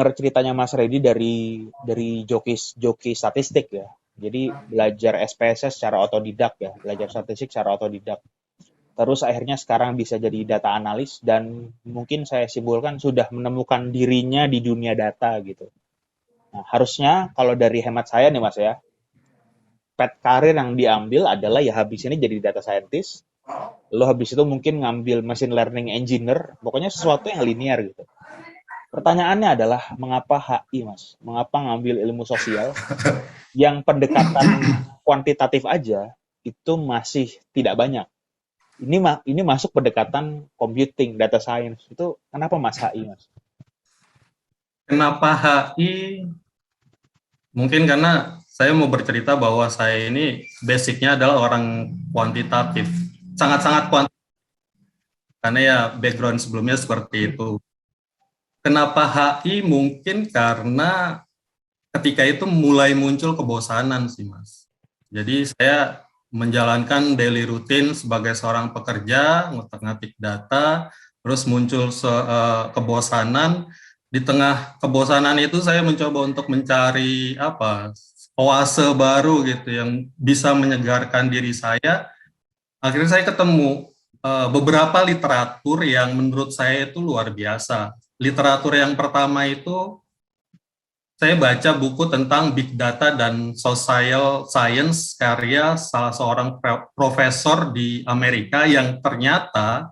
dengar ceritanya Mas Redi dari joki statistik ya. Jadi belajar SPSS secara otodidak ya, belajar statistik secara otodidak. Terus akhirnya sekarang bisa jadi data analis dan mungkin saya simpulkan sudah menemukan dirinya di dunia data gitu. Nah, harusnya kalau dari hemat saya nih Mas ya, path karir yang diambil adalah ya habis ini jadi data scientist, lo habis itu mungkin ngambil machine learning engineer, pokoknya sesuatu yang linear gitu. Pertanyaannya adalah mengapa HI Mas? Mengapa ngambil ilmu sosial yang pendekatan kuantitatif aja itu masih tidak banyak. Ini masuk pendekatan computing, data science. Itu kenapa Mas HI, Mas? Kenapa HI? Mungkin karena saya mau bercerita bahwa saya ini basicnya adalah orang kuantitatif. Sangat-sangat kuantitatif. Karena ya background sebelumnya seperti itu. Kenapa HI? Mungkin karena ketika itu mulai muncul kebosanan sih, Mas. Jadi saya menjalankan daily routine sebagai seorang pekerja, ngotak-ngatik data, terus muncul kebosanan. Di tengah kebosanan itu saya mencoba untuk mencari oase baru gitu yang bisa menyegarkan diri saya. Akhirnya saya ketemu beberapa literatur yang menurut saya itu luar biasa. Literatur yang pertama itu saya baca buku tentang Big Data dan Social Science karya salah seorang profesor di Amerika yang ternyata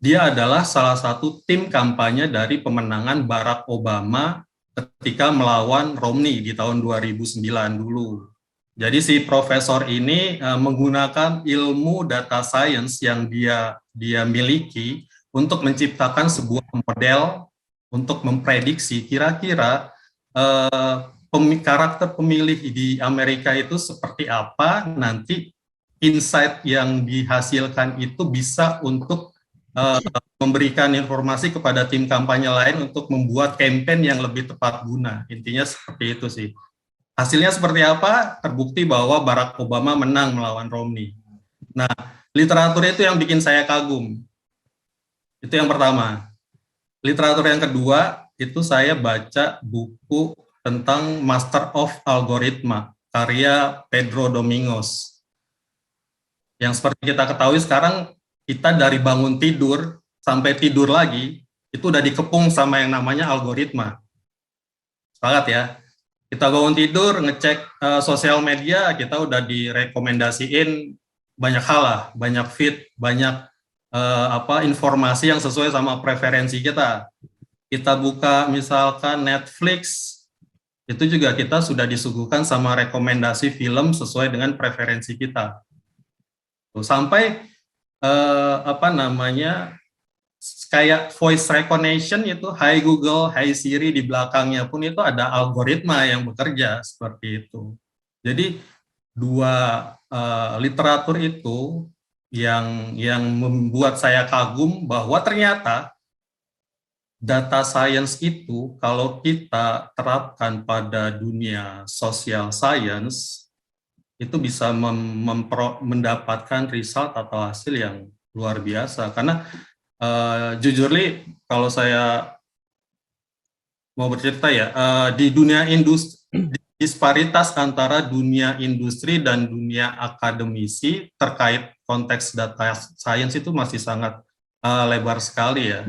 dia adalah salah satu tim kampanye dari pemenangan Barack Obama ketika melawan Romney di tahun 2009 dulu. Jadi si profesor ini menggunakan ilmu data science yang dia miliki untuk menciptakan sebuah model untuk memprediksi kira-kira karakter pemilih di Amerika itu seperti apa, nanti insight yang dihasilkan itu bisa untuk memberikan informasi kepada tim kampanye lain untuk membuat campaign yang lebih tepat guna. Intinya seperti itu sih. Hasilnya seperti apa? Terbukti bahwa Barack Obama menang melawan Romney. Nah, literatur itu yang bikin saya kagum. Itu yang pertama. Literatur yang kedua, itu saya baca buku tentang Master of Algoritma, karya Pedro Domingos. Yang seperti kita ketahui sekarang, kita dari bangun tidur sampai tidur lagi, itu udah dikepung sama yang namanya algoritma. Sepakat ya? Kita bangun tidur, ngecek sosial media, kita udah direkomendasiin banyak hal lah, banyak feed, banyak informasi yang sesuai sama preferensi kita. Kita buka misalkan Netflix, itu juga kita sudah disuguhkan sama rekomendasi film sesuai dengan preferensi kita. Sampai kayak voice recognition itu, Hi Google, Hi Siri, di belakangnya pun itu ada algoritma yang bekerja seperti itu. Jadi dua literatur itu yang membuat saya kagum bahwa ternyata data science itu kalau kita terapkan pada dunia social science itu bisa mendapatkan result atau hasil yang luar biasa. Karena jujur li, kalau saya mau bercerita ya, di dunia industri, disparitas antara dunia industri dan dunia akademisi terkait konteks data science itu masih sangat lebar sekali ya.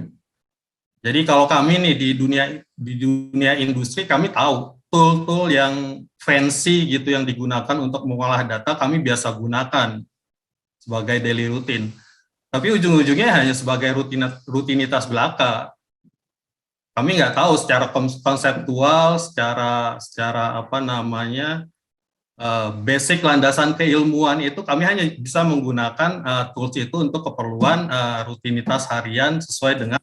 Jadi kalau kami nih di dunia industri, kami tahu tool-tool yang fancy gitu yang digunakan untuk mengolah data kami biasa gunakan sebagai daily routine. Tapi ujung-ujungnya hanya sebagai rutinitas belaka. Kami nggak tahu secara konseptual, secara basic landasan keilmuan itu kami hanya bisa menggunakan tools itu untuk keperluan rutinitas harian sesuai dengan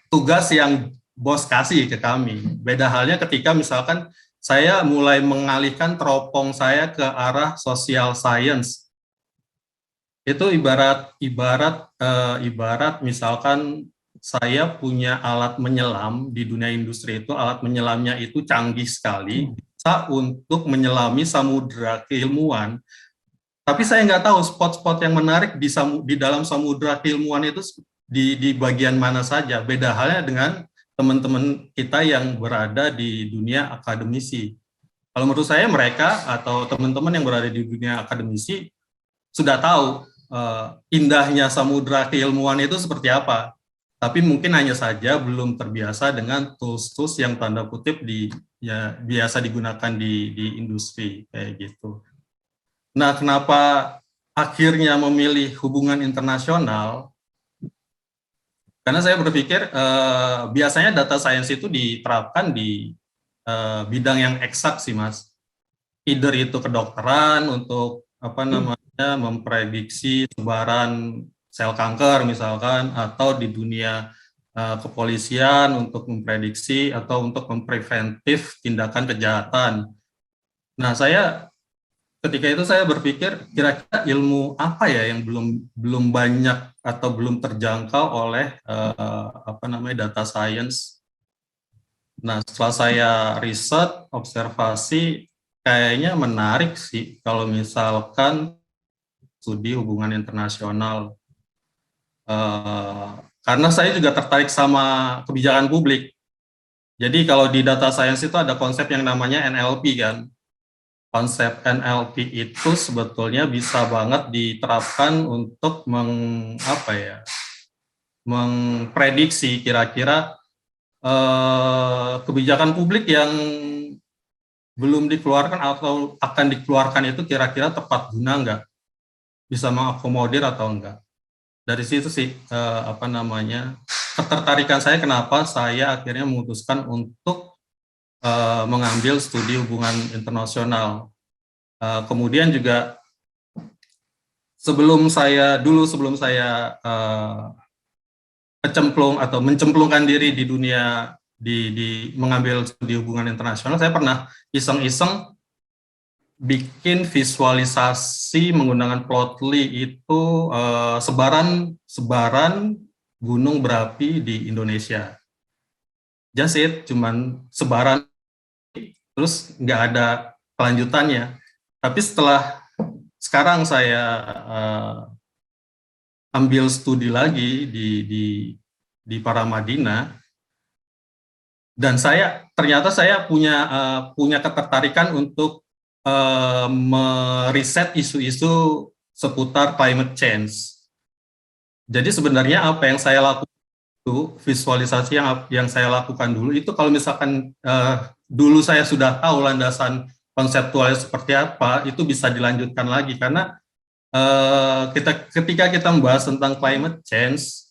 tugas yang bos kasih ke kami. Beda halnya ketika misalkan saya mulai mengalihkan teropong saya ke arah social science. Itu ibarat misalkan saya punya alat menyelam di dunia industri itu, alat menyelamnya itu canggih sekali, bisa untuk menyelami samudera keilmuan. Tapi saya nggak tahu spot-spot yang menarik di dalam samudera keilmuan itu di bagian mana saja. Beda halnya dengan teman-teman kita yang berada di dunia akademisi. Kalau menurut saya mereka atau teman-teman yang berada di dunia akademisi sudah tahu indahnya samudra keilmuan itu seperti apa. Tapi mungkin hanya saja belum terbiasa dengan tools-tools yang tanda kutip biasa digunakan di industri kayak gitu. Nah, kenapa akhirnya memilih hubungan internasional? Karena saya berpikir biasanya data science itu diterapkan di bidang yang eksak sih, Mas. Either itu kedokteran untuk memprediksi sebaran sel kanker misalkan, atau di dunia kepolisian untuk memprediksi atau untuk mempreventif tindakan kejahatan. Nah, ketika itu saya berpikir kira-kira ilmu apa ya yang belum banyak atau belum terjangkau oleh data science. Nah, setelah saya riset, observasi, kayaknya menarik sih kalau misalkan studi hubungan internasional. Karena saya juga tertarik sama kebijakan publik. Jadi kalau di data science itu ada konsep yang namanya NLP kan. Konsep NLP itu sebetulnya bisa banget diterapkan untuk memprediksi kira-kira kebijakan publik yang belum dikeluarkan atau akan dikeluarkan itu kira-kira tepat guna nggak, bisa mengakomodir atau enggak. Dari situ sih ketertarikan saya kenapa saya akhirnya memutuskan untuk mengambil studi hubungan internasional. Kemudian juga sebelum saya mencemplungkan diri di dunia di mengambil studi hubungan internasional, saya pernah iseng-iseng bikin visualisasi menggunakan Plotly itu sebaran gunung berapi di Indonesia. Just it, cuman sebaran, terus nggak ada kelanjutannya. Tapi sekarang saya ambil studi lagi di Paramadina, dan ternyata saya punya ketertarikan untuk meriset isu-isu seputar climate change. Jadi sebenarnya apa yang saya lakukan itu, visualisasi yang saya lakukan dulu itu, kalau misalkan dulu saya sudah tahu landasan konseptualnya seperti apa, itu bisa dilanjutkan lagi. Karena ketika kita membahas tentang climate change,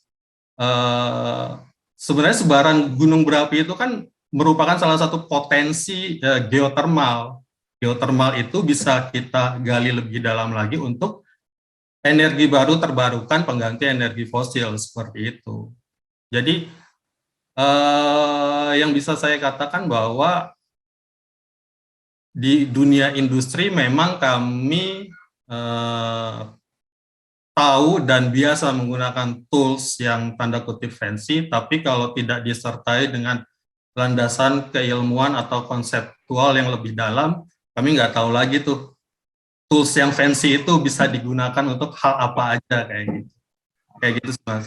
sebenarnya sebaran gunung berapi itu kan merupakan salah satu potensi geotermal. Geotermal itu bisa kita gali lebih dalam lagi untuk energi baru terbarukan pengganti energi fosil, seperti itu. Jadi yang bisa saya katakan bahwa di dunia industri memang kami tahu dan biasa menggunakan tools yang tanda kutip fancy, tapi kalau tidak disertai dengan landasan keilmuan atau konseptual yang lebih dalam, kami nggak tahu lagi tuh tools yang fancy itu bisa digunakan untuk hal apa aja kayak gitu. Kayak gitu, Mas.